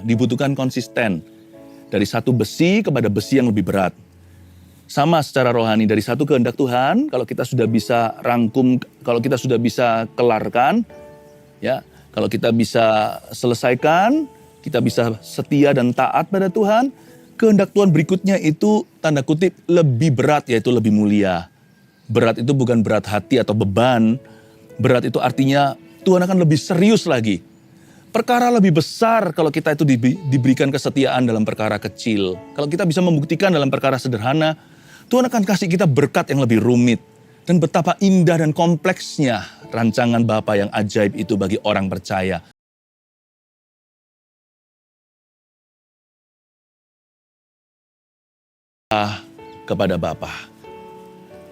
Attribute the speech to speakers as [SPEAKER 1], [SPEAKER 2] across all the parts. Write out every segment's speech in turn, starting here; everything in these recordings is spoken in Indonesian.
[SPEAKER 1] Dibutuhkan konsisten. Dari satu besi kepada besi yang lebih berat. Sama secara rohani, dari satu kehendak Tuhan, kalau kita sudah bisa rangkum, kalau kita sudah bisa kelarkan, ya, kalau kita bisa selesaikan, kita bisa setia dan taat pada Tuhan, kehendak Tuhan berikutnya itu tanda kutip lebih berat, yaitu lebih mulia. Berat itu bukan berat hati atau beban, berat itu artinya Tuhan akan lebih serius lagi. Perkara lebih besar kalau kita itu diberikan kesetiaan dalam perkara kecil. Kalau kita bisa membuktikan dalam perkara sederhana, Tuhan akan kasih kita berkat yang lebih rumit. Dan betapa indah dan kompleksnya rancangan Bapa yang ajaib itu bagi orang percaya. Kepada Bapa.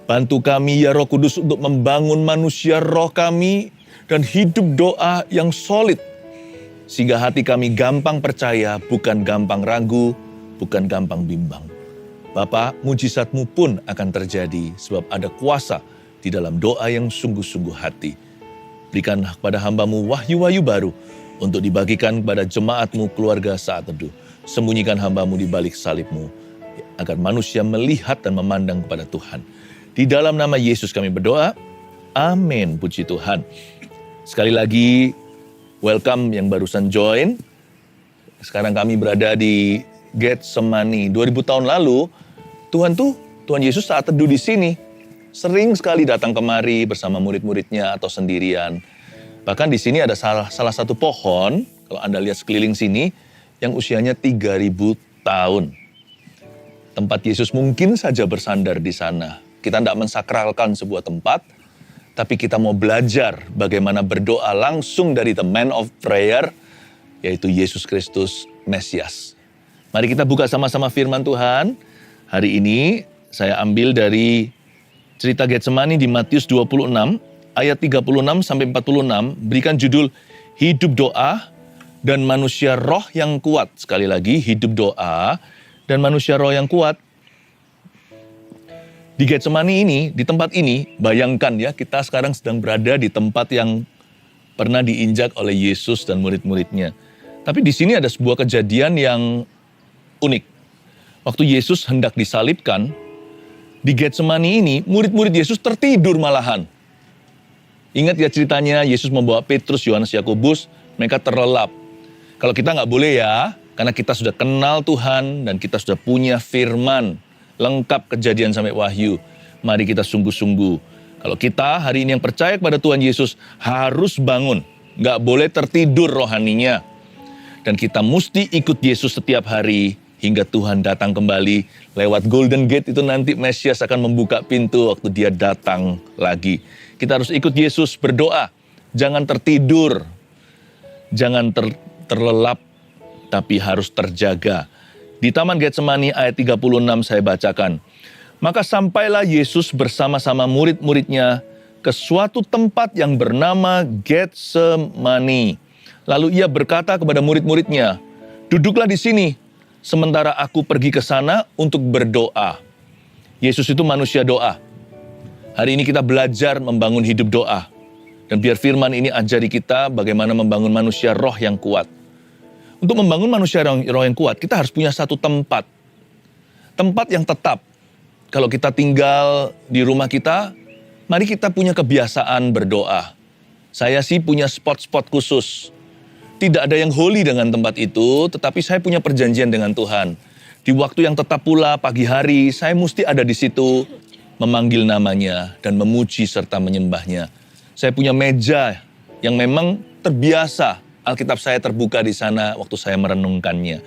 [SPEAKER 1] Bantu kami ya Roh Kudus untuk membangun manusia roh kami dan hidup doa yang solid. Sehingga hati kami gampang percaya, bukan gampang ragu, bukan gampang bimbang. Bapa, mujizat-Mu pun akan terjadi sebab ada kuasa di dalam doa yang sungguh-sungguh hati. Berikan kepada hamba-Mu wahyu-wahyu baru untuk dibagikan kepada jemaat-Mu keluarga saat teduh. Sembunyikan hamba-Mu di balik salib-Mu, agar manusia melihat dan memandang kepada Tuhan. Di dalam nama Yesus kami berdoa, amin, puji Tuhan. Sekali lagi, welcome yang barusan join. Sekarang kami berada di Getsemani. 2000 tahun lalu, Tuhan Yesus saat teduh di sini, sering sekali datang kemari bersama murid-muridnya atau sendirian. Bahkan di sini ada salah satu pohon, kalau Anda lihat sekeliling sini, yang usianya 3000 tahun. Tempat Yesus mungkin saja bersandar di sana. Kita tidak mensakralkan sebuah tempat, tapi kita mau belajar bagaimana berdoa langsung dari the man of prayer, yaitu Yesus Kristus Mesias. Mari kita buka sama-sama firman Tuhan. Hari ini saya ambil dari cerita Getsemani di Matius 26, ayat 36 sampai 46, berikan judul Hidup Doa dan Manusia Roh yang Kuat. Sekali lagi, hidup doa dan manusia roh yang kuat. Di Getsemani ini, di tempat ini, bayangkan ya, kita sekarang sedang berada di tempat yang pernah diinjak oleh Yesus dan murid-muridnya. Tapi di sini ada sebuah kejadian yang unik. Waktu Yesus hendak disalibkan, di Getsemani ini, murid-murid Yesus tertidur malahan. Ingat ya ceritanya, Yesus membawa Petrus, Yohanes, Yakobus, mereka terlelap. Kalau kita nggak boleh ya, karena kita sudah kenal Tuhan dan kita sudah punya firman, lengkap kejadian sampai wahyu. Mari kita sungguh-sungguh. Kalau kita hari ini yang percaya kepada Tuhan Yesus harus bangun. Nggak boleh tertidur rohaninya. Dan kita mesti ikut Yesus setiap hari hingga Tuhan datang kembali. Lewat Golden Gate itu nanti Mesias akan membuka pintu waktu dia datang lagi. Kita harus ikut Yesus berdoa. Jangan tertidur. Jangan terlelap. Tapi harus terjaga. Di Taman Getsemani ayat 36 saya bacakan. Maka sampailah Yesus bersama-sama murid-muridnya ke suatu tempat yang bernama Getsemani. Lalu ia berkata kepada murid-muridnya, duduklah di sini, sementara aku pergi ke sana untuk berdoa. Yesus itu manusia doa. Hari ini kita belajar membangun hidup doa. Dan biar firman ini ajari kita bagaimana membangun manusia roh yang kuat. Untuk membangun manusia roh yang kuat, kita harus punya satu tempat. Tempat yang tetap. Kalau kita tinggal di rumah kita, mari kita punya kebiasaan berdoa. Saya sih punya spot-spot khusus. Tidak ada yang holy dengan tempat itu, tetapi saya punya perjanjian dengan Tuhan. Di waktu yang tetap pula, pagi hari, saya mesti ada di situ, memanggil namanya dan memuji serta menyembahnya. Saya punya meja yang memang terbiasa. Alkitab saya terbuka di sana waktu saya merenungkannya.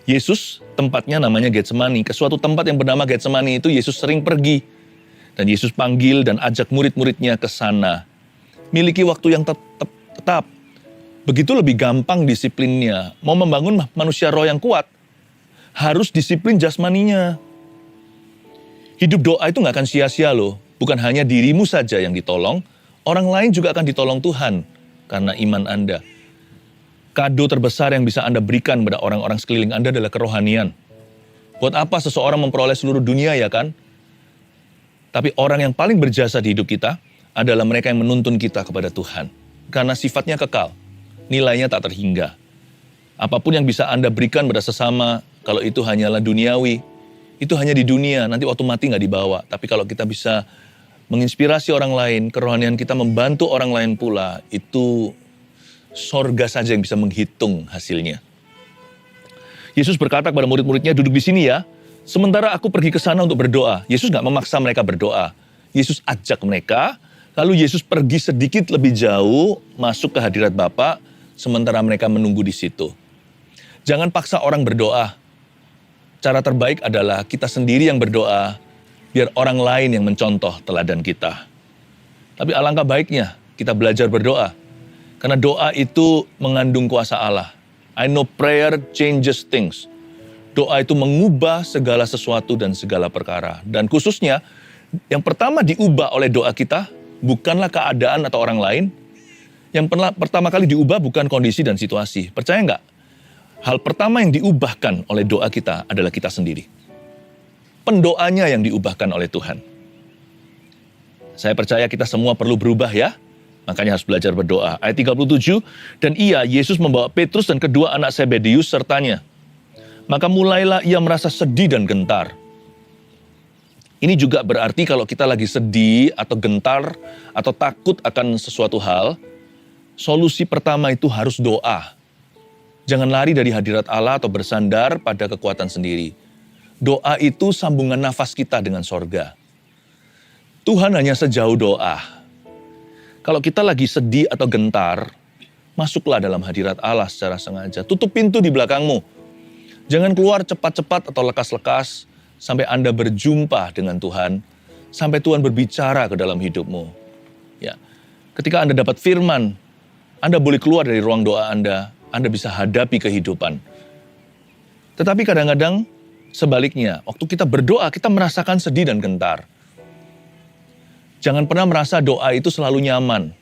[SPEAKER 1] Yesus, tempatnya namanya Getsemani. Ke suatu tempat yang bernama Getsemani itu Yesus sering pergi. Dan Yesus panggil dan ajak murid-muridnya ke sana. Miliki waktu yang tetap. Begitu lebih gampang disiplinnya. Mau membangun manusia roh yang kuat, harus disiplin jasmaninya. Hidup doa itu gak akan sia-sia loh. Bukan hanya dirimu saja yang ditolong, orang lain juga akan ditolong Tuhan karena iman Anda. Kado terbesar yang bisa Anda berikan pada orang-orang sekeliling Anda adalah kerohanian. Buat apa seseorang memperoleh seluruh dunia ya kan? Tapi orang yang paling berjasa di hidup kita adalah mereka yang menuntun kita kepada Tuhan. Karena sifatnya kekal, nilainya tak terhingga. Apapun yang bisa Anda berikan pada sesama, kalau itu hanyalah duniawi, itu hanya di dunia, nanti waktu mati nggak dibawa. Tapi kalau kita bisa menginspirasi orang lain, kerohanian kita membantu orang lain pula, itu sorga saja yang bisa menghitung hasilnya. Yesus berkata kepada murid-muridnya, duduk di sini ya, sementara aku pergi ke sana untuk berdoa. Yesus nggak memaksa mereka berdoa. Yesus ajak mereka, lalu Yesus pergi sedikit lebih jauh, masuk ke hadirat Bapa, sementara mereka menunggu di situ. Jangan paksa orang berdoa. Cara terbaik adalah kita sendiri yang berdoa, biar orang lain yang mencontoh teladan kita. Tapi alangkah baiknya kita belajar berdoa, karena doa itu mengandung kuasa Allah. I know prayer changes things. Doa itu mengubah segala sesuatu dan segala perkara. Dan khususnya, yang pertama diubah oleh doa kita, bukanlah keadaan atau orang lain. Yang pertama kali diubah bukan kondisi dan situasi. Percaya nggak? Hal pertama yang diubahkan oleh doa kita adalah kita sendiri. Pendoanya yang diubahkan oleh Tuhan. Saya percaya kita semua perlu berubah ya. Makanya harus belajar berdoa. Ayat 37, dan Yesus membawa Petrus dan kedua anak Zebedeus sertanya. Maka mulailah ia merasa sedih dan gentar. Ini juga berarti kalau kita lagi sedih atau gentar atau takut akan sesuatu hal, solusi pertama itu harus doa. Jangan lari dari hadirat Allah atau bersandar pada kekuatan sendiri. Doa itu sambungan nafas kita dengan sorga. Tuhan hanya sejauh doa. Kalau kita lagi sedih atau gentar, masuklah dalam hadirat Allah secara sengaja. Tutup pintu di belakangmu. Jangan keluar cepat-cepat atau lekas-lekas sampai Anda berjumpa dengan Tuhan, sampai Tuhan berbicara ke dalam hidupmu. Ya. Ketika Anda dapat firman, Anda boleh keluar dari ruang doa Anda bisa hadapi kehidupan. Tetapi kadang-kadang sebaliknya, waktu kita berdoa, kita merasakan sedih dan gentar. Jangan pernah merasa doa itu selalu nyaman.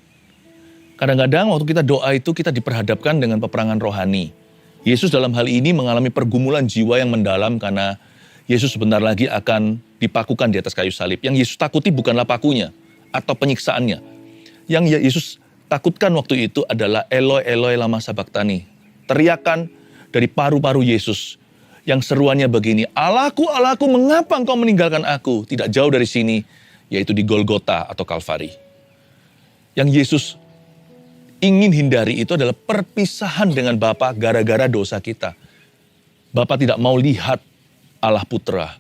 [SPEAKER 1] Kadang-kadang waktu kita doa itu kita diperhadapkan dengan peperangan rohani. Yesus dalam hal ini mengalami pergumulan jiwa yang mendalam karena Yesus sebentar lagi akan dipakukan di atas kayu salib. Yang Yesus takuti bukanlah pakunya atau penyiksaannya. Yang Yesus takutkan waktu itu adalah Eloi, Eloi lama sabachthani. Teriakan dari paru-paru Yesus yang seruannya begini, Allahku, Allahku, mengapa engkau meninggalkan aku? Tidak jauh dari sini, yaitu di Golgota atau Kalvari. Yang Yesus ingin hindari itu adalah perpisahan dengan Bapa gara-gara dosa kita. Bapa tidak mau lihat Allah Putra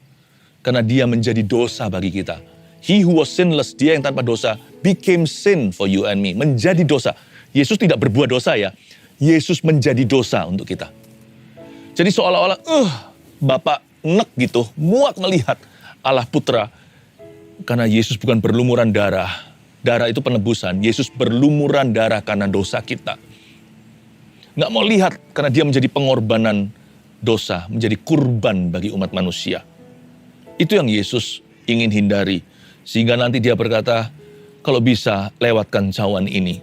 [SPEAKER 1] karena dia menjadi dosa bagi kita. He who was sinless, dia yang tanpa dosa, became sin for you and me. Menjadi dosa. Yesus tidak berbuat dosa ya. Yesus menjadi dosa untuk kita. Jadi seolah-olah, Bapak nek gitu, muak melihat Allah Putra. Karena Yesus bukan berlumuran darah. Darah itu penebusan. Yesus berlumuran darah karena dosa kita. Nggak mau lihat karena dia menjadi pengorbanan dosa. Menjadi kurban bagi umat manusia. Itu yang Yesus ingin hindari. Sehingga nanti dia berkata, kalau bisa lewatkan cawan ini.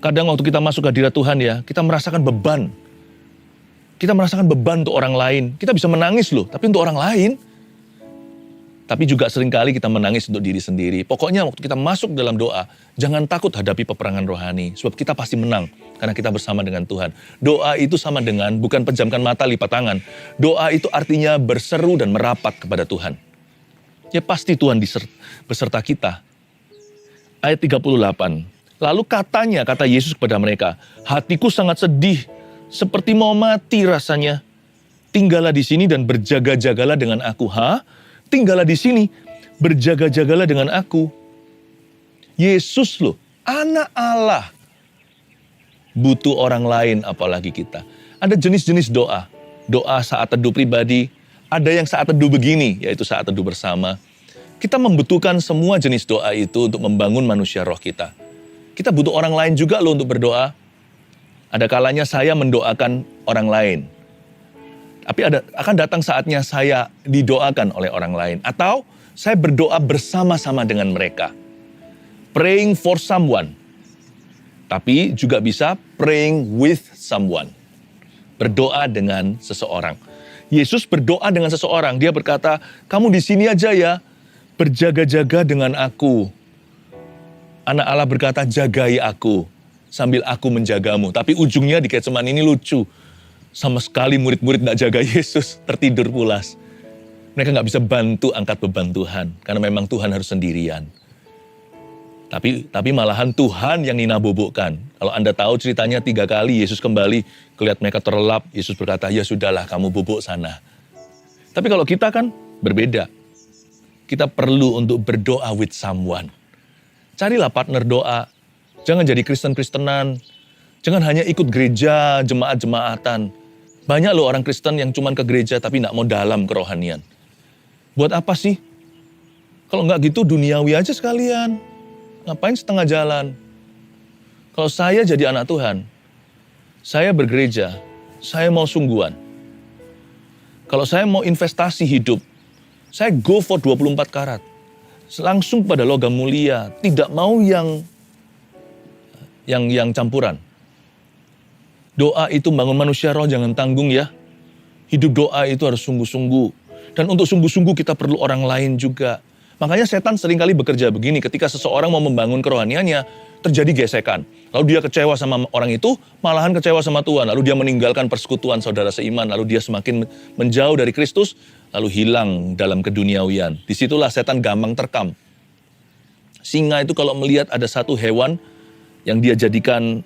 [SPEAKER 1] Kadang waktu kita masuk hadirat Tuhan ya, kita merasakan beban. Kita merasakan beban untuk orang lain. Kita bisa menangis loh, tapi untuk orang lain. Tapi juga seringkali kita menangis untuk diri sendiri. Pokoknya waktu kita masuk dalam doa, jangan takut hadapi peperangan rohani. Sebab kita pasti menang, karena kita bersama dengan Tuhan. Doa itu sama dengan, bukan pejamkan mata, lipat tangan. Doa itu artinya berseru dan merapat kepada Tuhan. Ya pasti Tuhan beserta kita. Ayat 38. Lalu kata Yesus kepada mereka, hatiku sangat sedih, seperti mau mati rasanya. Tinggallah di sini dan berjaga-jagalah dengan aku. Tinggallah di sini, berjaga-jagalah dengan aku. Yesus loh, anak Allah. Butuh orang lain apalagi kita. Ada jenis-jenis doa. Doa saat teduh pribadi, ada yang saat teduh begini, yaitu saat teduh bersama. Kita membutuhkan semua jenis doa itu untuk membangun manusia roh kita. Kita butuh orang lain juga loh untuk berdoa. Ada kalanya saya mendoakan orang lain. Tapi akan datang saatnya saya didoakan oleh orang lain. Atau saya berdoa bersama-sama dengan mereka. Praying for someone. Tapi juga bisa praying with someone. Berdoa dengan seseorang. Yesus berdoa dengan seseorang. Dia berkata, kamu di sini aja ya. Berjaga-jaga dengan aku. Anak Allah berkata, jagai aku. Sambil aku menjagamu. Tapi ujungnya di Getsemani ini lucu. Sama sekali murid-murid nggak jaga Yesus, tertidur pulas. Mereka nggak bisa bantu angkat beban Tuhan, karena memang Tuhan harus sendirian. Tapi malahan Tuhan yang Nina bobokkan. Kalau Anda tahu ceritanya 3 kali Yesus kembali, kelihat mereka terlelap, Yesus berkata, ya sudahlah kamu bobok sana. Tapi kalau kita kan berbeda. Kita perlu untuk berdoa with someone. Carilah partner doa. Jangan jadi Kristen-Kristenan. Jangan hanya ikut gereja, jemaat-jemaatan. Banyak loh orang Kristen yang cuma ke gereja tapi nggak mau dalam kerohanian. Buat apa sih? Kalau nggak gitu duniawi aja sekalian. Ngapain setengah jalan? Kalau saya jadi anak Tuhan, saya bergereja, saya mau sungguhan. Kalau saya mau investasi hidup, saya go for 24 karat. Langsung pada logam mulia, tidak mau yang campuran. Doa itu bangun manusia roh, jangan tanggung ya. Hidup doa itu harus sungguh-sungguh. Dan untuk sungguh-sungguh kita perlu orang lain juga. Makanya setan seringkali bekerja begini, ketika seseorang mau membangun kerohaniannya, terjadi gesekan. Lalu dia kecewa sama orang itu, malahan kecewa sama Tuhan. Lalu dia meninggalkan persekutuan saudara seiman, lalu dia semakin menjauh dari Kristus, lalu hilang dalam keduniawian. Disitulah setan gampang terkam. Singa itu kalau melihat ada satu hewan yang dia jadikan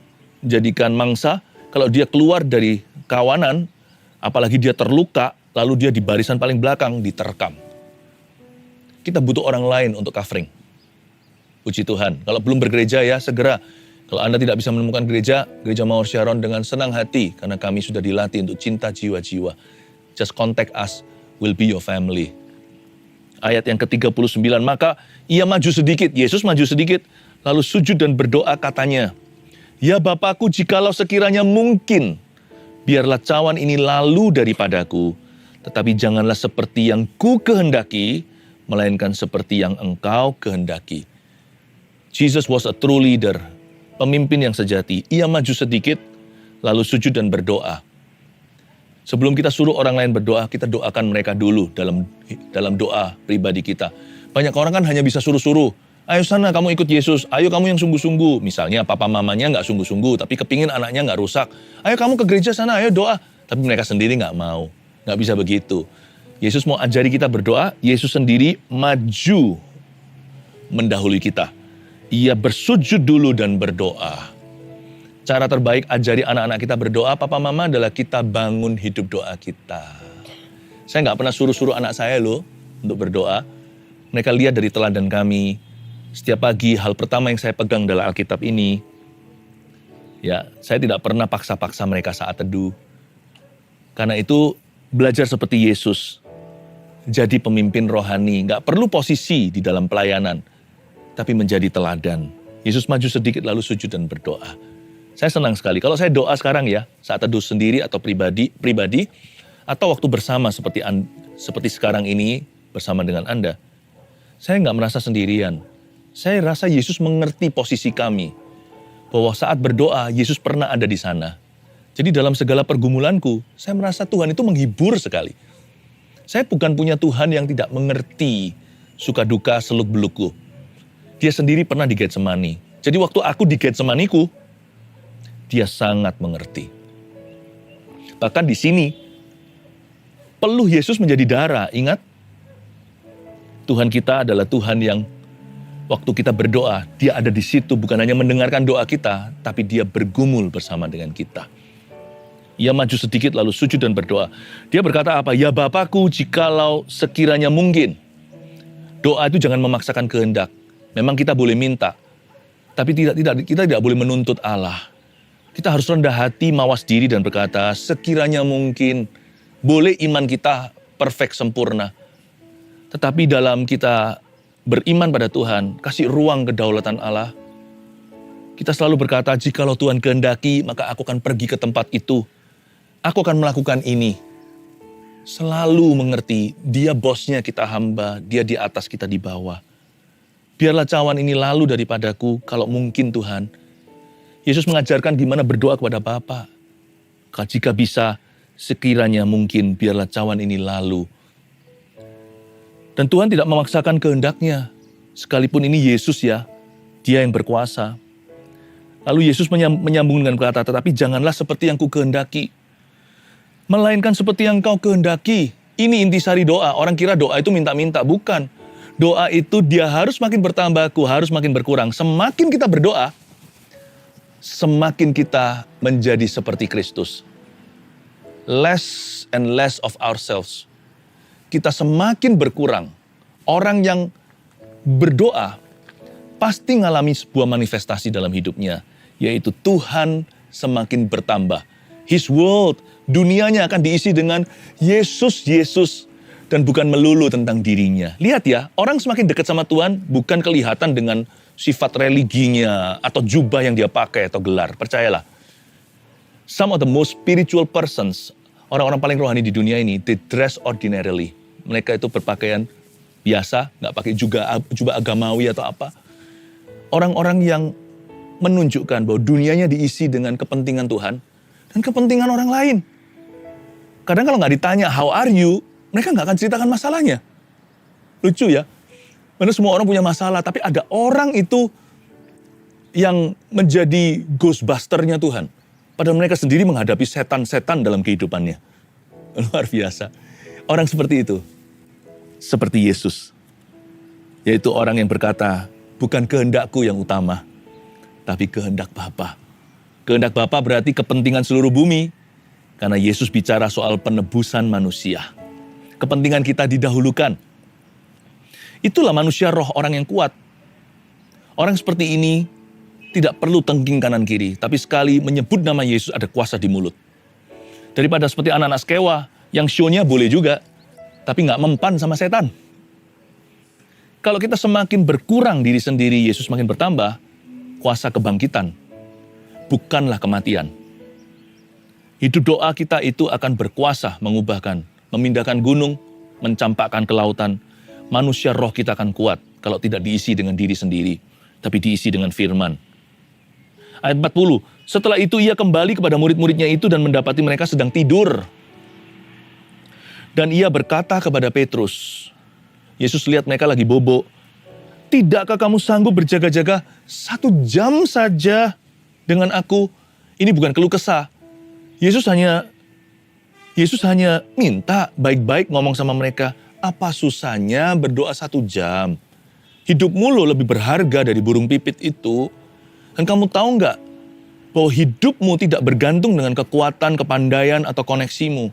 [SPEAKER 1] mangsa, kalau dia keluar dari kawanan, apalagi dia terluka, lalu dia di barisan paling belakang diterkam. Kita butuh orang lain untuk covering. Puji Tuhan. Kalau belum bergereja ya segera. Kalau Anda tidak bisa menemukan gereja Mawar Sharon dengan senang hati. Karena kami sudah dilatih untuk cinta jiwa-jiwa. Just contact us, will be your family. Ayat yang ke-39, maka ia maju sedikit, Yesus maju sedikit. Lalu sujud dan berdoa katanya, ya Bapakku jikalau sekiranya mungkin, biarlah cawan ini lalu daripadaku. Tetapi janganlah seperti yang ku kehendaki, melainkan seperti yang engkau kehendaki. Jesus was a true leader, pemimpin yang sejati. Ia maju sedikit, lalu sujud dan berdoa. Sebelum kita suruh orang lain berdoa, kita doakan mereka dulu dalam doa pribadi kita. Banyak orang kan hanya bisa suruh-suruh. Ayo sana kamu ikut Yesus, ayo kamu yang sungguh-sungguh. Misalnya papa mamanya nggak sungguh-sungguh, tapi kepingin anaknya nggak rusak. Ayo kamu ke gereja sana, ayo doa. Tapi mereka sendiri nggak mau, nggak bisa begitu. Yesus mau ajari kita berdoa, Yesus sendiri maju mendahului kita. Ia bersujud dulu dan berdoa. Cara terbaik ajari anak-anak kita berdoa, papa mama, adalah kita bangun hidup doa kita. Saya nggak pernah suruh-suruh anak saya loh untuk berdoa. Mereka lihat dari teladan kami. Setiap pagi hal pertama yang saya pegang dalam Alkitab ini, ya saya tidak pernah paksa-paksa mereka saat teduh. Karena itu belajar seperti Yesus. Jadi pemimpin rohani, nggak perlu posisi di dalam pelayanan, tapi menjadi teladan. Yesus maju sedikit lalu sujud dan berdoa. Saya senang sekali. Kalau saya doa sekarang ya, saat teduh sendiri atau pribadi, atau waktu bersama seperti sekarang ini bersama dengan Anda, saya nggak merasa sendirian. Saya rasa Yesus mengerti posisi kami, bahwa saat berdoa Yesus pernah ada di sana. Jadi dalam segala pergumulanku, saya merasa Tuhan itu menghibur sekali. Saya bukan punya Tuhan yang tidak mengerti suka duka seluk belukku. Dia sendiri pernah di Getsemani. Jadi waktu aku di Getsemaniku, dia sangat mengerti. Bahkan di sini, peluh Yesus menjadi darah. Ingat, Tuhan kita adalah Tuhan yang waktu kita berdoa, dia ada di situ bukan hanya mendengarkan doa kita, tapi dia bergumul bersama dengan kita. Ia maju sedikit lalu sujud dan berdoa. Dia berkata apa? Ya Bapakku jikalau sekiranya mungkin. Doa itu jangan memaksakan kehendak. Memang kita boleh minta. Tapi kita tidak boleh menuntut Allah. Kita harus rendah hati, mawas diri dan berkata, sekiranya mungkin. Boleh iman kita perfect, sempurna. Tetapi dalam kita beriman pada Tuhan, kasih ruang kedaulatan Allah. Kita selalu berkata, jikalau Tuhan kehendaki, maka aku akan pergi ke tempat itu. Aku akan melakukan ini. Selalu mengerti, dia bosnya kita hamba, dia di atas kita di bawah. Biarlah cawan ini lalu daripadaku, kalau mungkin Tuhan. Yesus mengajarkan gimana berdoa kepada Bapa. Jika bisa, sekiranya mungkin, biarlah cawan ini lalu. Dan Tuhan tidak memaksakan kehendaknya. Sekalipun ini Yesus ya, dia yang berkuasa. Lalu Yesus menyambung dengan kata, tetapi janganlah seperti yang ku kehendaki. Melainkan seperti yang kau kehendaki. Ini intisari doa. Orang kira doa itu minta-minta. Bukan. Doa itu dia harus makin bertambah, aku harus makin berkurang. Semakin kita berdoa, semakin kita menjadi seperti Kristus. Less and less of ourselves. Kita semakin berkurang. Orang yang berdoa pasti mengalami sebuah manifestasi dalam hidupnya, yaitu Tuhan semakin bertambah. His world, dunianya akan diisi dengan Yesus, dan bukan melulu tentang dirinya. Lihat ya, orang semakin dekat sama Tuhan bukan kelihatan dengan sifat religinya atau jubah yang dia pakai atau gelar. Percayalah, some of the most spiritual persons, orang-orang paling rohani di dunia ini, they dress ordinarily. Mereka itu berpakaian biasa, nggak pakai jubah agamawi atau apa. Orang-orang yang menunjukkan bahwa dunianya diisi dengan kepentingan Tuhan dan kepentingan orang lain. Kadang kalau nggak ditanya, how are you? Mereka nggak akan ceritakan masalahnya. Lucu ya. Karena semua orang punya masalah, tapi ada orang itu yang menjadi ghostbusternya Tuhan. Padahal mereka sendiri menghadapi setan-setan dalam kehidupannya. Luar biasa. Orang seperti itu. Seperti Yesus. Yaitu orang yang berkata, bukan kehendakku yang utama, tapi kehendak Bapa. Kehendak Bapa berarti kepentingan seluruh bumi. Karena Yesus bicara soal penebusan manusia. Kepentingan kita didahulukan. Itulah manusia roh, orang yang kuat. Orang seperti ini tidak perlu tengking kanan kiri, tapi sekali menyebut nama Yesus ada kuasa di mulut. Daripada seperti anak-anak Skewa, yang show-nya boleh juga, tapi nggak mempan sama setan. Kalau kita semakin berkurang diri sendiri, Yesus semakin bertambah, kuasa kebangkitan, bukanlah kematian. Hidup doa kita itu akan berkuasa mengubahkan, memindahkan gunung, mencampakkan ke lautan. Manusia roh kita akan kuat kalau tidak diisi dengan diri sendiri, tapi diisi dengan firman. Ayat 40, setelah itu ia kembali kepada murid-muridnya itu dan mendapati mereka sedang tidur. Dan ia berkata kepada Petrus, Yesus lihat mereka lagi bobo. Tidakkah kamu sanggup berjaga-jaga 1 jam saja dengan aku? Ini bukan keluh kesah. Yesus hanya minta baik-baik ngomong sama mereka. Apa susahnya berdoa 1 jam? Hidupmu lo lebih berharga dari burung pipit itu. Dan kamu tahu nggak bahwa hidupmu tidak bergantung dengan kekuatan, kepandaian, atau koneksimu.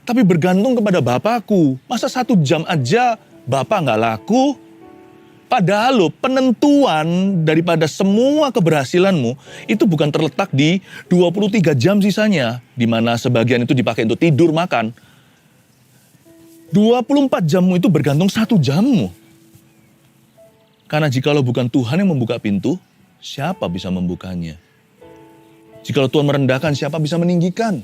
[SPEAKER 1] Tapi bergantung kepada Bapakku. Masa 1 jam aja Bapak nggak laku? Padahal lo penentuan daripada semua keberhasilanmu itu bukan terletak di 23 jam sisanya. Di mana sebagian itu dipakai untuk tidur, makan. 24 jammu itu bergantung 1 jammu. Karena jikalau bukan Tuhan yang membuka pintu, siapa bisa membukanya? Jikalau Tuhan merendahkan, siapa bisa meninggikan?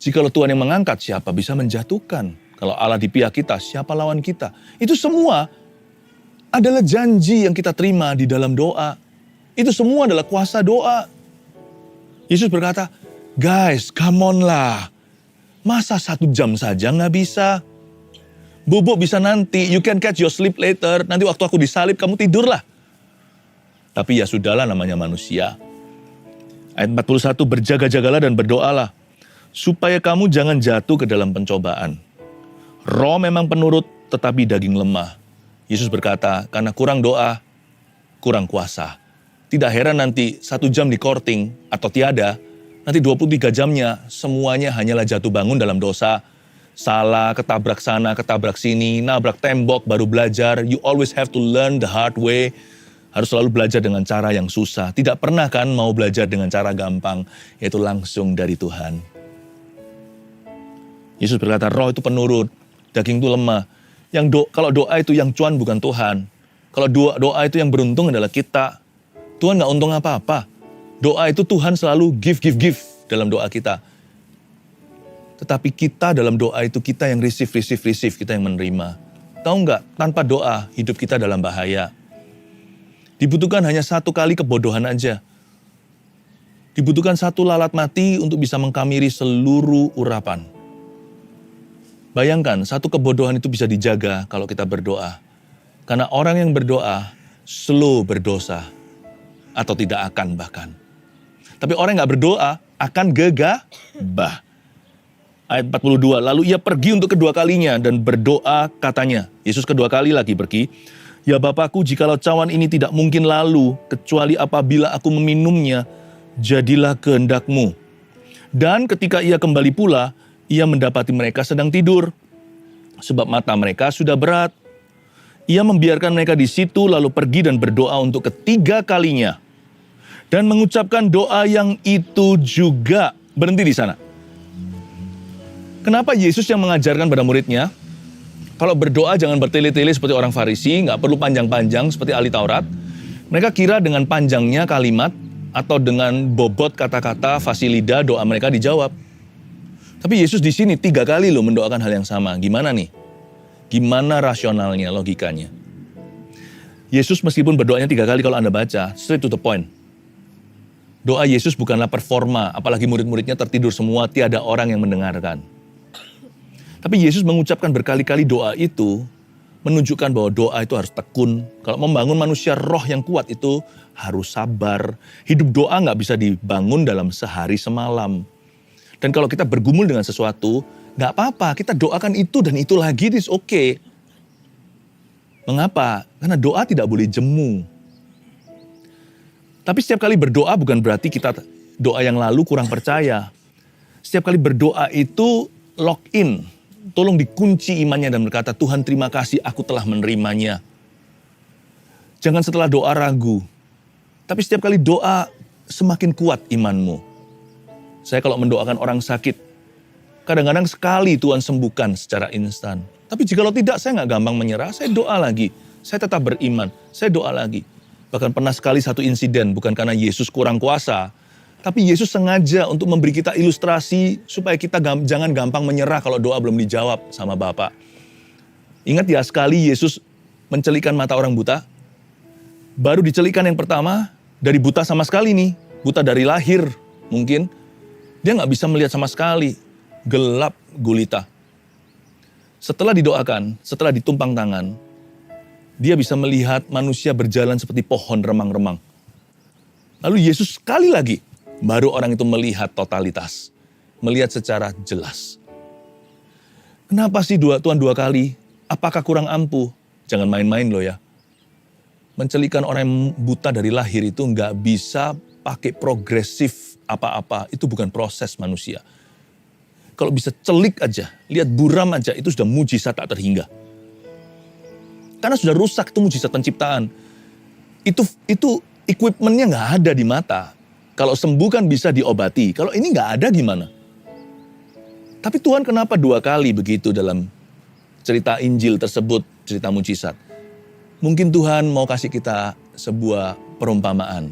[SPEAKER 1] Jikalau Tuhan yang mengangkat, siapa bisa menjatuhkan? Kalau Allah di pihak kita, siapa lawan kita? Itu semua adalah janji yang kita terima di dalam doa. Itu semua adalah kuasa doa. Yesus berkata, guys, come on lah. Masa 1 jam saja nggak bisa? Bobo bisa nanti, you can catch your sleep later. Nanti waktu aku disalib, kamu tidurlah. Tapi ya sudahlah, namanya manusia. Ayat 41, berjaga-jagalah dan berdoalah, supaya kamu jangan jatuh ke dalam pencobaan. Roh memang penurut, tetapi daging lemah. Yesus berkata, karena kurang doa, kurang kuasa. Tidak heran nanti 1 jam di courting atau tiada, nanti 23 jamnya semuanya hanyalah jatuh bangun dalam dosa. Salah, ketabrak sana, ketabrak sini, nabrak tembok, baru belajar. You always have to learn the hard way. Harus selalu belajar dengan cara yang susah. Tidak pernah kan mau belajar dengan cara gampang, yaitu langsung dari Tuhan. Yesus berkata, roh itu penurut, daging itu lemah. Kalau doa itu yang cuan bukan Tuhan. Kalau doa itu yang beruntung adalah kita. Tuhan gak untung apa-apa. Doa itu Tuhan selalu give dalam doa kita. Tetapi kita dalam doa itu kita yang receive, kita yang menerima. Tahu nggak, tanpa doa hidup kita dalam bahaya. Dibutuhkan hanya 1 kali kebodohan aja. Dibutuhkan 1 lalat mati untuk bisa mengkamiri seluruh urapan. Bayangkan, 1 kebodohan itu bisa dijaga kalau kita berdoa. Karena orang yang berdoa slow berdosa. Atau tidak akan bahkan. Tapi orang yang gak berdoa akan gegabah. Ayat 42, lalu ia pergi untuk kedua kalinya dan berdoa katanya. Yesus kedua kali lagi pergi. Ya Bapakku, jikalau cawan ini tidak mungkin lalu, kecuali apabila aku meminumnya, jadilah kehendak-Mu. Dan ketika ia kembali pula, ia mendapati mereka sedang tidur, sebab mata mereka sudah berat. Ia membiarkan mereka di situ, lalu pergi dan berdoa untuk ketiga kalinya. Dan mengucapkan doa yang itu juga. Berhenti di sana. Kenapa Yesus yang mengajarkan pada muridnya, kalau berdoa jangan bertele-tele seperti orang Farisi, nggak perlu panjang-panjang seperti ahli Taurat. Mereka kira dengan panjangnya kalimat atau dengan bobot kata-kata fasilida doa mereka dijawab. Tapi Yesus di sini 3 kali loh mendoakan hal yang sama. Gimana nih? Gimana rasionalnya, logikanya? Yesus meskipun berdoanya 3 kali kalau Anda baca, straight to the point. Doa Yesus bukanlah performa, apalagi murid-muridnya tertidur semua, tiada orang yang mendengarkan. Tapi Yesus mengucapkan berkali-kali doa itu, menunjukkan bahwa doa itu harus tekun. Kalau membangun manusia roh yang kuat itu harus sabar. Hidup doa nggak bisa dibangun dalam sehari semalam. Dan kalau kita bergumul dengan sesuatu, nggak apa-apa, kita doakan itu dan itu lagi, it's okay. Mengapa? Karena doa tidak boleh jemu. Tapi setiap kali berdoa bukan berarti kita doa yang lalu kurang percaya. Setiap kali berdoa itu lock in. Tolong dikunci imannya dan berkata, Tuhan terima kasih aku telah menerimanya. Jangan setelah doa ragu. Tapi setiap kali doa semakin kuat imanmu. Saya kalau mendoakan orang sakit, kadang-kadang sekali Tuhan sembuhkan secara instan. Tapi jikalau tidak, saya nggak gampang menyerah, saya doa lagi. Saya tetap beriman, saya doa lagi. Bahkan pernah sekali satu insiden, bukan karena Yesus kurang kuasa, tapi Yesus sengaja untuk memberi kita ilustrasi supaya kita jangan gampang menyerah kalau doa belum dijawab sama Bapa. Ingat ya, sekali Yesus mencelikan mata orang buta, baru dicelikan yang pertama, dari buta sama sekali nih, buta dari lahir mungkin, dia nggak bisa melihat sama sekali, gelap gulita. Setelah didoakan, setelah ditumpang tangan, dia bisa melihat manusia berjalan seperti pohon remang-remang. Lalu Yesus sekali lagi, baru orang itu melihat totalitas. Melihat secara jelas. Kenapa sih Tuhan 2 kali? Apakah kurang ampuh? Jangan main-main loh ya. Mencelikan orang yang buta dari lahir itu nggak bisa pakai progresif apa-apa. Itu bukan proses manusia. Kalau bisa celik aja, lihat buram aja, itu sudah mujizat tak terhingga. Karena sudah rusak itu mujizat penciptaan. Itu equipmentnya nggak ada di mata. Kalau sembuh kan bisa diobati. Kalau ini nggak ada gimana? Tapi Tuhan kenapa 2 kali begitu dalam cerita Injil tersebut, cerita mujizat? Mungkin Tuhan mau kasih kita sebuah perumpamaan.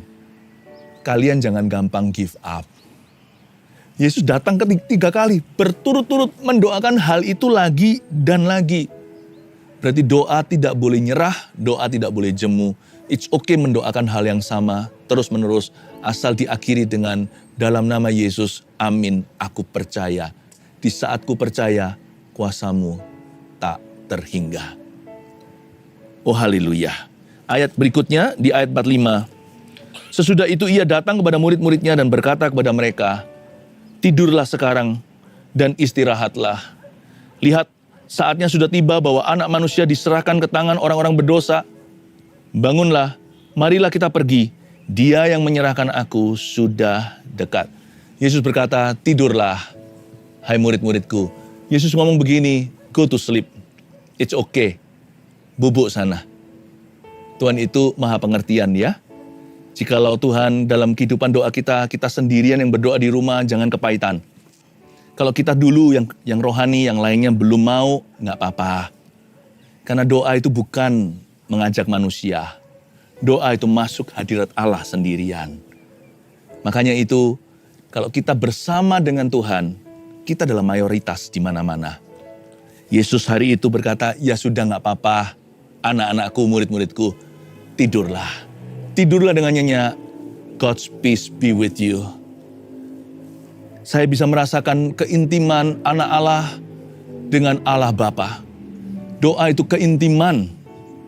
[SPEAKER 1] Kalian jangan gampang give up. Yesus datang 3 kali, berturut-turut mendoakan hal itu lagi dan lagi. Berarti doa tidak boleh nyerah, doa tidak boleh jemu. It's okay mendoakan hal yang sama terus-menerus, asal diakhiri dengan dalam nama Yesus, amin, aku percaya. Di saat ku percaya, kuasamu tak terhingga. Oh haleluya. Ayat berikutnya di ayat 45. Sesudah itu ia datang kepada murid-muridnya dan berkata kepada mereka, tidurlah sekarang dan istirahatlah. Lihat, saatnya sudah tiba bahwa anak manusia diserahkan ke tangan orang-orang berdosa. Bangunlah, marilah kita pergi. Dia yang menyerahkan aku sudah dekat. Yesus berkata, tidurlah, hai murid-muridku. Yesus ngomong begini, go to sleep. It's okay. Bubuk sana. Tuhan itu maha pengertian ya. Jikalau Tuhan dalam kehidupan doa kita sendirian yang berdoa di rumah, jangan kepahitan. Kalau kita dulu yang rohani, yang lainnya belum mau, nggak apa-apa. Karena doa itu bukan mengajak manusia. Doa itu masuk hadirat Allah sendirian. Makanya itu, kalau kita bersama dengan Tuhan, kita adalah mayoritas di mana-mana. Yesus hari itu berkata, ya sudah nggak apa-apa, anak-anakku, murid-muridku, tidurlah. Tidurlah dengan nyanyi, God's peace be with you. Saya bisa merasakan keintiman anak Allah dengan Allah Bapa. Doa itu keintiman,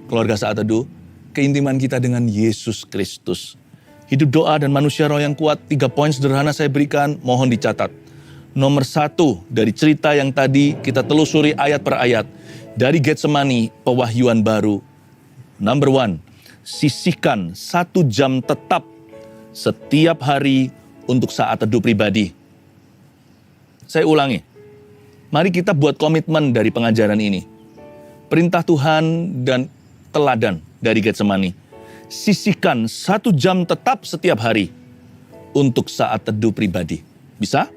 [SPEAKER 1] keluarga Saat Teduh, keintiman kita dengan Yesus Kristus. Hidup doa dan manusia roh yang kuat, 3 poin sederhana saya berikan, mohon dicatat. Nomor satu dari cerita yang tadi kita telusuri ayat per ayat. Dari Getsemani, pewahyuan baru. Number one, sisihkan 1 jam tetap setiap hari untuk saat teduh pribadi. Saya ulangi, mari kita buat komitmen dari pengajaran ini. Perintah Tuhan dan teladan dari Getsemani. Sisihkan 1 jam tetap setiap hari untuk saat teduh pribadi. Bisa?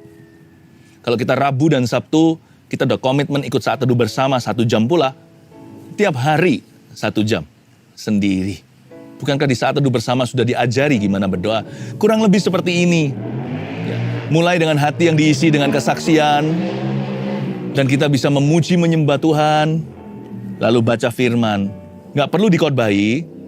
[SPEAKER 1] Kalau kita Rabu dan Sabtu, kita udah komitmen ikut saat teduh bersama 1 jam pula. Tiap hari 1 jam sendiri. Bukankah di saat teduh bersama sudah diajari gimana berdoa? Kurang lebih seperti ini. Ya. Mulai dengan hati yang diisi dengan kesaksian. Dan kita bisa memuji menyembah Tuhan. Lalu baca firman. Nggak perlu dikhotbahi.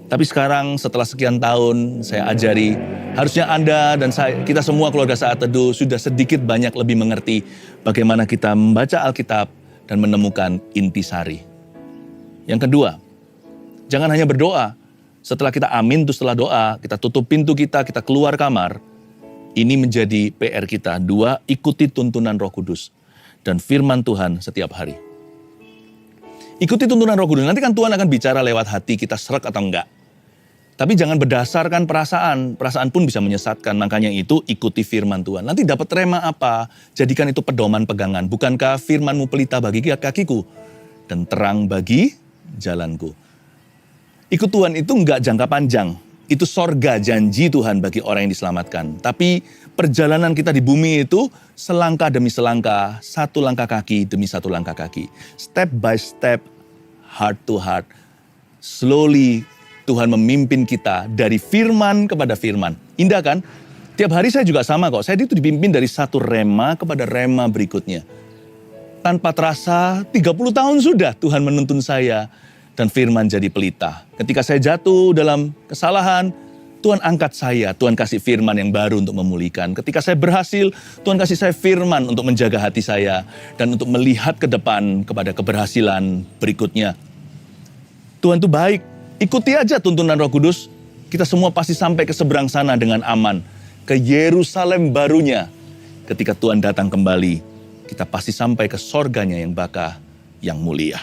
[SPEAKER 1] Tapi sekarang setelah sekian tahun saya ajari, harusnya Anda dan kita semua keluarga saat teduh sudah sedikit banyak lebih mengerti bagaimana kita membaca Alkitab dan menemukan intisari. Yang kedua, jangan hanya berdoa. Setelah kita amin, setelah doa, kita tutup pintu kita keluar kamar. Ini menjadi PR kita. 2, ikuti tuntunan Roh Kudus dan firman Tuhan setiap hari. Ikuti tuntunan Roh Kudus. Nanti kan Tuhan akan bicara lewat hati kita serak atau enggak. Tapi jangan berdasarkan perasaan. Perasaan pun bisa menyesatkan. Makanya itu ikuti firman Tuhan. Nanti dapat rema apa? Jadikan itu pedoman pegangan. Bukankah firman-Mu pelita bagi kakiku dan terang bagi jalanku. Ikut Tuhan itu enggak jangka panjang. Itu sorga janji Tuhan bagi orang yang diselamatkan. Tapi perjalanan kita di bumi itu selangkah demi selangkah, 1 langkah kaki demi 1 langkah kaki. Step by step, heart to heart. Slowly Tuhan memimpin kita dari firman kepada firman. Indah kan? Tiap hari saya juga sama kok. Saya itu dipimpin dari 1 rema kepada rema berikutnya. Tanpa terasa 30 tahun sudah Tuhan menuntun saya. Dan firman jadi pelita. Ketika saya jatuh dalam kesalahan, Tuhan angkat saya. Tuhan kasih firman yang baru untuk memulihkan. Ketika saya berhasil, Tuhan kasih saya firman untuk menjaga hati saya. Dan untuk melihat ke depan kepada keberhasilan berikutnya. Tuhan itu baik. Ikuti aja tuntunan Roh Kudus. Kita semua pasti sampai ke seberang sana dengan aman. Ke Yerusalem barunya. Ketika Tuhan datang kembali, kita pasti sampai ke sorganya yang bakah, yang mulia.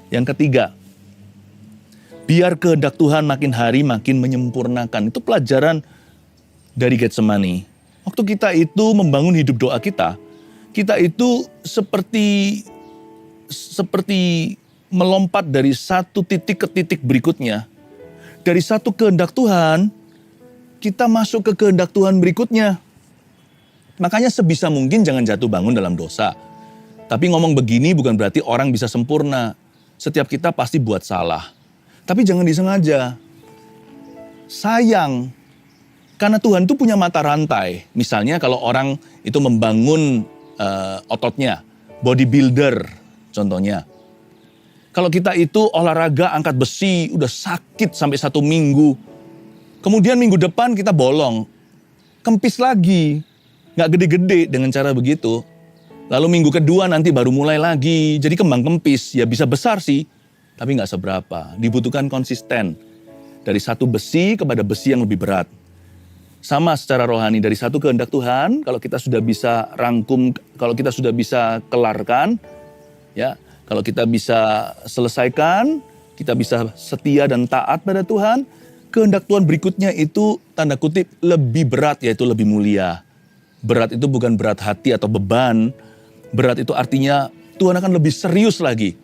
[SPEAKER 1] Yang ketiga, biar kehendak Tuhan makin hari makin menyempurnakan. Itu pelajaran dari Getsemani. Waktu kita itu membangun hidup doa kita itu seperti melompat dari 1 titik ke titik berikutnya. Dari 1 kehendak Tuhan, kita masuk ke kehendak Tuhan berikutnya. Makanya sebisa mungkin jangan jatuh bangun dalam dosa. Tapi ngomong begini bukan berarti orang bisa sempurna. Setiap kita pasti buat salah. Tapi jangan disengaja. Sayang. Karena Tuhan itu punya mata rantai. Misalnya kalau orang itu membangun ototnya. Bodybuilder contohnya. Kalau kita itu olahraga angkat besi udah sakit sampai 1 minggu. Kemudian minggu depan kita bolong. Kempis lagi. Nggak gede-gede dengan cara begitu. Lalu minggu kedua nanti baru mulai lagi. Jadi kembang kempis. Ya bisa besar sih. Tapi nggak seberapa. Dibutuhkan konsisten. Dari 1 besi kepada besi yang lebih berat. Sama secara rohani. Dari 1 kehendak Tuhan. Kalau kita sudah bisa rangkum. Kalau kita sudah bisa kelarkan. Ya, kalau kita bisa selesaikan. Kita bisa setia dan taat pada Tuhan. Kehendak Tuhan berikutnya itu tanda kutip lebih berat. Yaitu lebih mulia. Berat itu bukan berat hati atau beban. Berat itu artinya Tuhan akan lebih serius lagi.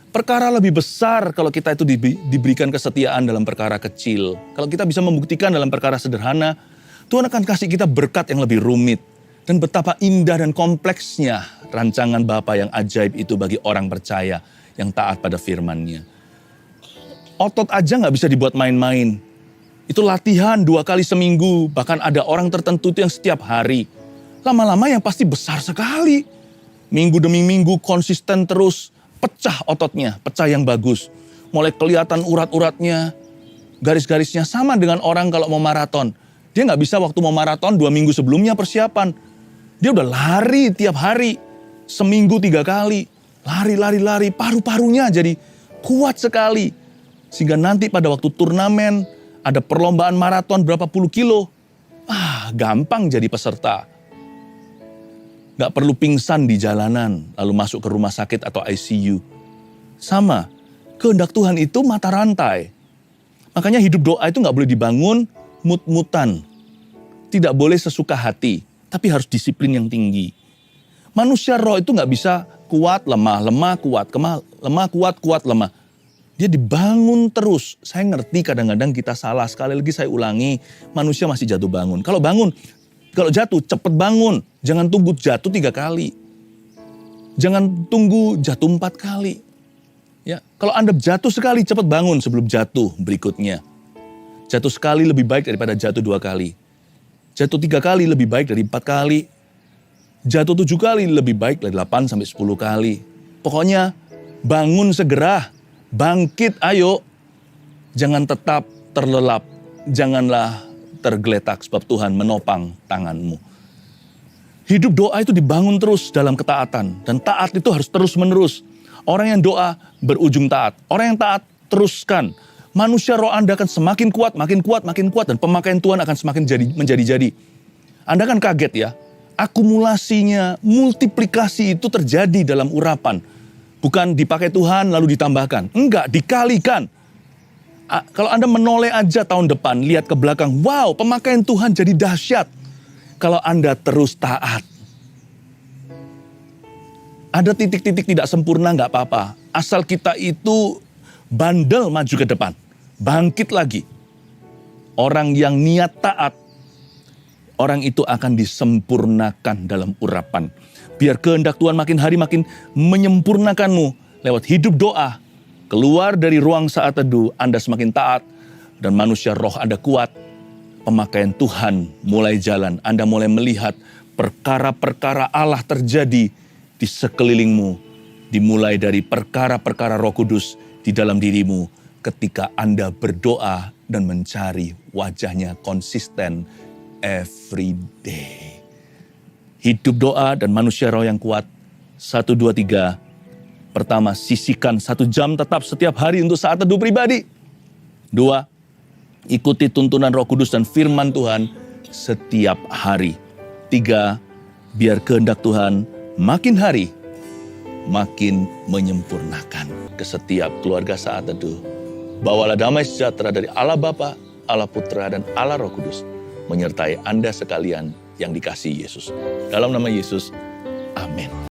[SPEAKER 1] Perkara lebih besar kalau kita itu diberikan kesetiaan dalam perkara kecil. Kalau kita bisa membuktikan dalam perkara sederhana, Tuhan akan kasih kita berkat yang lebih rumit. Dan betapa indah dan kompleksnya rancangan Bapa yang ajaib itu bagi orang percaya yang taat pada firman-Nya. Otot aja gak bisa dibuat main-main. Itu latihan 2 kali seminggu, bahkan ada orang tertentu itu yang setiap hari. Lama-lama yang pasti besar sekali. Minggu demi minggu konsisten terus. Pecah ototnya, pecah yang bagus. Mulai kelihatan urat-uratnya, garis-garisnya sama dengan orang kalau mau maraton. Dia nggak bisa waktu mau maraton 2 minggu sebelumnya persiapan. Dia udah lari tiap hari, seminggu 3 kali. Lari, paru-parunya jadi kuat sekali. Sehingga nanti pada waktu turnamen, ada perlombaan maraton berapa puluh kilo. Gampang jadi peserta. Nggak perlu pingsan di jalanan, lalu masuk ke rumah sakit atau ICU. Sama, kehendak Tuhan itu mata rantai. Makanya hidup doa itu nggak boleh dibangun mut-mutan. Tidak boleh sesuka hati, tapi harus disiplin yang tinggi. Manusia roh itu nggak bisa kuat, lemah, lemah, kuat, lemah, kuat, kuat, lemah. Dia dibangun terus. Saya ngerti kadang-kadang kita salah. Sekali lagi saya ulangi, manusia masih jatuh bangun. Kalau bangun, kalau jatuh cepet bangun. Jangan tunggu jatuh 3 kali. Jangan tunggu jatuh 4 kali. Ya, kalau Anda jatuh sekali, cepat bangun sebelum jatuh berikutnya. Jatuh sekali lebih baik daripada jatuh 2 kali. Jatuh 3 kali lebih baik dari 4 kali. Jatuh 7 kali lebih baik dari 8 sampai 10 kali. Pokoknya bangun segera, bangkit ayo. Jangan tetap terlelap, janganlah tergeletak sebab Tuhan menopang tanganmu. Hidup doa itu dibangun terus dalam ketaatan. Dan taat itu harus terus-menerus. Orang yang doa berujung taat. Orang yang taat teruskan. Manusia roh Anda akan semakin kuat, makin kuat, makin kuat. Dan pemakaian Tuhan akan semakin menjadi-jadi. Anda kan kaget ya. Akumulasinya, multiplikasi itu terjadi dalam urapan. Bukan dipakai Tuhan lalu ditambahkan. Enggak, dikalikan. Kalau Anda menoleh aja tahun depan, lihat ke belakang. Wow, pemakaian Tuhan jadi dahsyat. Kalau Anda terus taat. Ada titik-titik tidak sempurna nggak apa-apa. Asal kita itu bandel maju ke depan. Bangkit lagi. Orang yang niat taat, orang itu akan disempurnakan dalam urapan. Biar kehendak Tuhan makin hari makin menyempurnakanmu lewat hidup doa. Keluar dari ruang saat teduh, Anda semakin taat dan manusia roh Anda kuat. Pemakaian Tuhan mulai jalan. Anda mulai melihat perkara-perkara Allah terjadi di sekelilingmu. Dimulai dari perkara-perkara Roh Kudus di dalam dirimu ketika Anda berdoa dan mencari wajahnya konsisten every day. Hidup doa dan manusia roh yang kuat. 1, 2, 3. Pertama, sisihkan 1 jam tetap setiap hari untuk saat teduh pribadi. 2, ikuti tuntunan Roh Kudus dan firman Tuhan setiap hari. 3, biar kehendak Tuhan makin hari makin menyempurnakan ke setiap keluarga saat teduh. Bawalah damai sejahtera dari Allah Bapa, Allah Putra, dan Allah Roh Kudus menyertai Anda sekalian yang dikasihi Yesus. Dalam nama Yesus, amin.